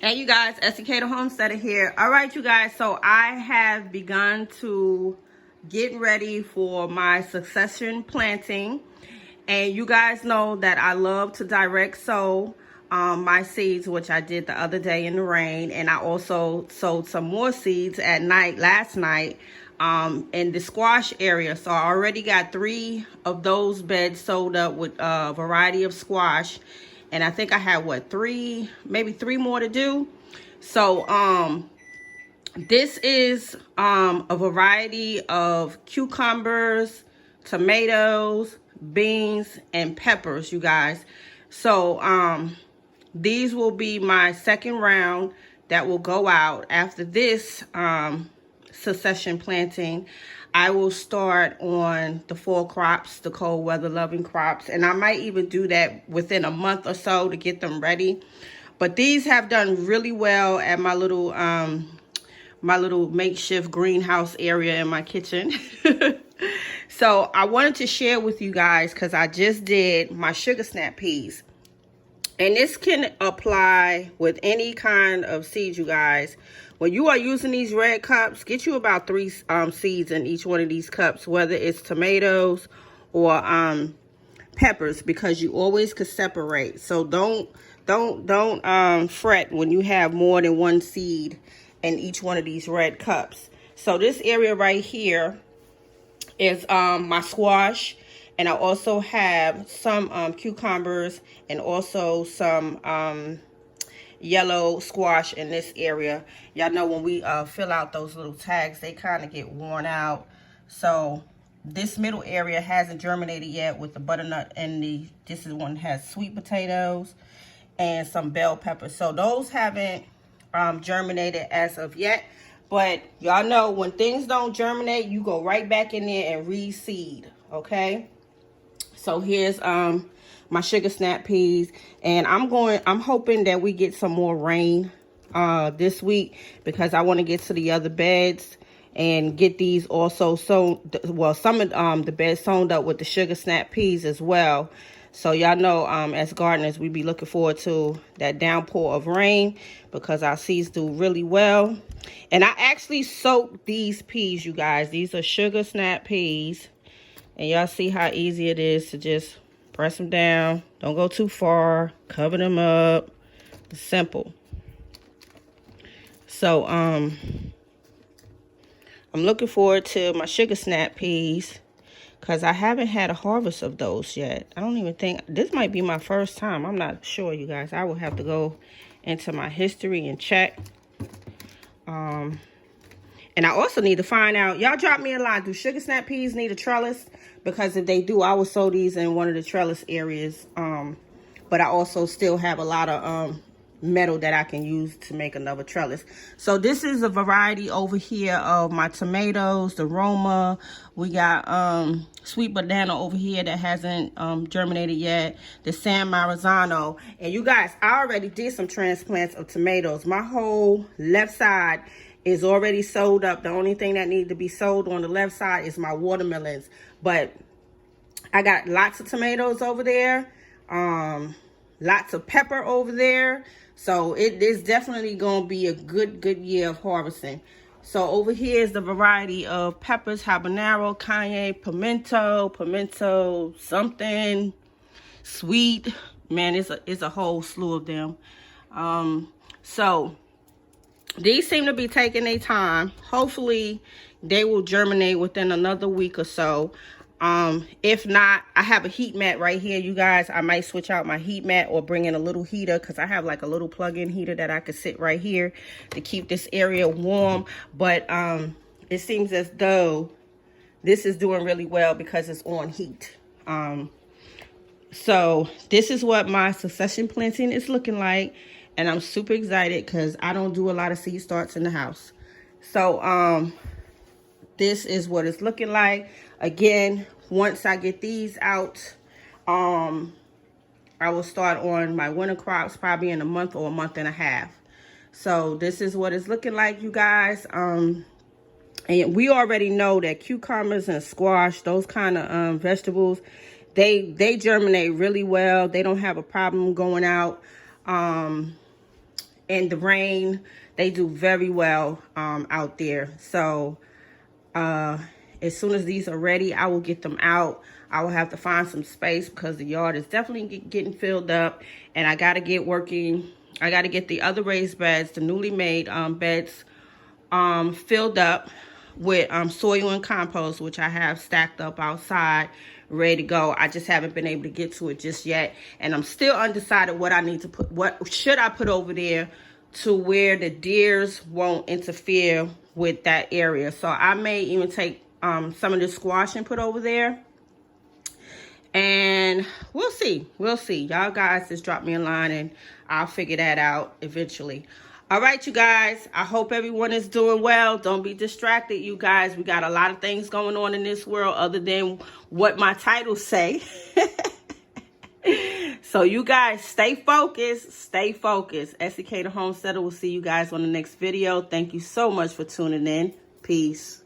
Hey you guys, Esikhomesteddah here. All right, you guys, so I have begun to get ready for my succession planting. And you guys know that I love to direct sow my seeds, which I did the other day in the rain. And I also sowed some more seeds at night, last night, in the squash area. So I already got 3 of those beds sowed up with a variety of squash. And I think I have, what, 3, maybe 3 more to do. So, this is a variety of cucumbers, tomatoes, beans, and peppers, you guys. So, these will be my second round that will go out. After this succession planting, I will start on the fall crops, the cold weather loving crops, and I might even do that within a month or so to get them ready. But these have done really well at my little makeshift greenhouse area in my kitchen. So I wanted to share with you guys because I just did my sugar snap peas. And this can apply with any kind of seeds, you guys. When you are using these red cups, get you about 3 seeds in each one of these cups, whether it's tomatoes or peppers, because you always could separate. So don't fret when you have more than 1 seed in each one of these red cups. So this area right here is my squash. And I also have some cucumbers and also some yellow squash in this area. Y'all know when we fill out those little tags, they kind of get worn out. So this middle area hasn't germinated yet with the butternut, and this is one that has sweet potatoes and some bell peppers. So those haven't germinated as of yet. But y'all know when things don't germinate, you go right back in there and reseed, okay? So here's my sugar snap peas, and I'm hoping that we get some more rain this week, because I want to get to the other beds and get these also sown. Well, some of the beds sown up with the sugar snap peas as well. So y'all know, as gardeners, we be looking forward to that downpour of rain because our seeds do really well. And I actually soaked these peas, you guys. These are sugar snap peas. And y'all see how easy it is to just press them down. Don't go too far. Cover them up. It's simple. So, I'm looking forward to my sugar snap peas because I haven't had a harvest of those yet. I don't even think, this might be my first time. I'm not sure, you guys. I will have to go into my history and check. And I also need to find out, y'all drop me a line, do sugar snap peas need a trellis? Because if they do, I will sow these in one of the trellis areas. But I also still have a lot of metal that I can use to make another trellis. So this is a variety over here of my tomatoes, the Roma. We got sweet banana over here that hasn't germinated yet. The San Marzano. And you guys, I already did some transplants of tomatoes. My whole left side is already sowed up. The only thing that needs to be sowed on the left side is my watermelons. But I got lots of tomatoes over there. Lots of pepper over there. So it is definitely going to be a good year of harvesting. So over here is the variety of peppers: habanero, cayenne, pimento something, sweet. Man, it's a whole slew of them. So these seem to be taking their time. Hopefully they will germinate within another week or so. If not, I have a heat mat right here, you guys. I might switch out my heat mat or bring in a little heater, because I have like a little plug-in heater that I could sit right here to keep this area warm. But it seems as though this is doing really well because it's on heat. So this is what my succession planting is looking like. And I'm super excited because I don't do a lot of seed starts in the house. So this is what it's looking like. Again, once I get these out, I will start on my winter crops probably in a month or a month and a half. So this is what it's looking like, you guys. And we already know that cucumbers and squash, those kind of vegetables, they germinate really well. They don't have a problem going out. in the rain. They do very well out there. So as soon as these are ready, I will get them out. I will have to find some space because the yard is definitely getting filled up, and I got to get working. I got to get the other raised beds, the newly made beds, filled up with soil and compost, which I have stacked up outside, ready to go. I just haven't been able to get to it just yet, and I'm still undecided what I need to put. What should I put over there to where the deers won't interfere with that area? So I may even take some of the squash and put over there. And we'll see. Y'all guys just drop me a line and I'll figure that out eventually. All right, you guys. I hope everyone is doing well. Don't be distracted, you guys. We got a lot of things going on in this world other than what my titles say. So you guys stay focused. Stay focused. SK the Homesteader will see you guys on the next video. Thank you so much for tuning in. Peace.